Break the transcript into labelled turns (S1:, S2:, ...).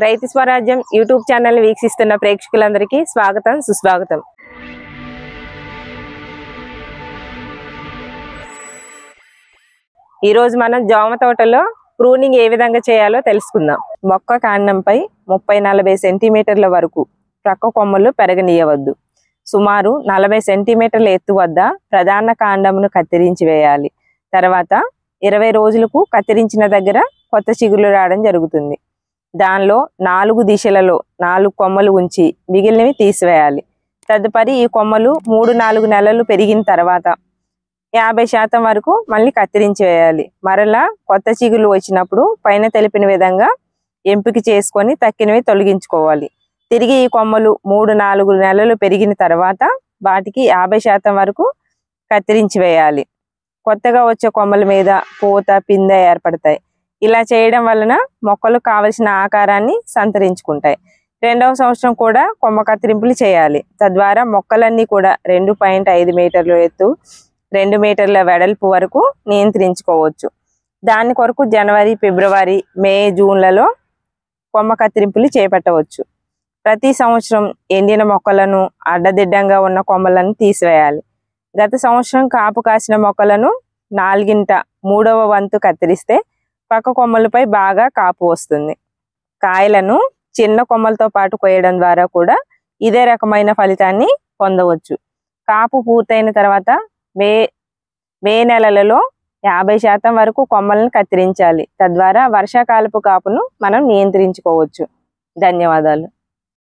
S1: రైతు స్వరాజ్యం YouTube channel వీక్షిస్తున్న ప్రేక్షకులందరికీ స్వాగతం సుస్వాగతం. ఈ రోజు మనం జామ తోటలో ప్రూనింగ్ ఏ విధంగా చేయాలో తెలుసుకుందాం. మొక్క కాండంపై 30-40 సెంటీమీటర్ల వరకు ప్రక్క కొమ్మలు పెరగనీయవద్దు. సుమారు 40 సెంటీమీటర్ల ఎత్తు వద్ద ప్రధాన కాండమును కత్తిరించి వేయాలి. తర్వాత 20 రోజులకు కత్తిరించిన దగ్గర కొత్త చిగుళ్ళు రావడం జరుగుతుంది. దానిలో 4 దిశలలో 4 కొమ్మలు ఉంచి మిగిలినవి తీసివేయాలి. తదుపరి ఈ కొమ్మలు 3-4 నెలలు పెరిగిన తర్వాత 50% వరకు మళ్ళీ కత్తిరించి వేయాలి. మరలా కొత్త చిగుళ్ళు వచ్చినప్పుడు పైన తెలిపిన విధంగా ఎంపిక చేసుకొని తక్కినవి తొలగించుకోవాలి. తిరిగి ఈ కొమ్మలు 3-4 నెలలు పెరిగిన తర్వాత వాటికి 50% వరకు కత్తిరించి వేయాలి. కొత్తగా వచ్చే కొమ్మల మీద పూత పిందె ఏర్పడతాయి. ఇలా చేయడం వలన మొక్కలు కావలసిన ఆకారాన్ని సంతరించుకుంటాయి. 2వ సంవత్సరం కూడా కొమ్మ కత్తిరింపులు చేయాలి. తద్వారా మొక్కలన్నీ కూడా 2.5 మీటర్ల ఎత్తు 2 మీటర్ల వెడల్పు వరకు నియంత్రించుకోవచ్చు. దాని కొరకు జనవరి, ఫిబ్రవరి, మే, జూన్లలో కొమ్మ కత్తిరింపులు చేపట్టవచ్చు. ప్రతి సంవత్సరం ఎండిన మొక్కలను అడ్డదిడ్డంగా ఉన్న కొమ్మలను తీసివేయాలి. గత సంవత్సరం కాపు కాసిన మొక్కలను 3/4 వంతు కత్తిరిస్తే పక్క కొమ్మలపై బాగా కాపు వస్తుంది. కాయలను చిన్న కొమ్మలతో పాటు కోయడం ద్వారా కూడా ఇదే రకమైన ఫలితాన్ని పొందవచ్చు. కాపు పూర్తయిన తర్వాత మే నెలలలో 50% వరకు కొమ్మలను కత్తిరించాలి. తద్వారా వర్షాకాలపు కాపును మనం నియంత్రించుకోవచ్చు. ధన్యవాదాలు.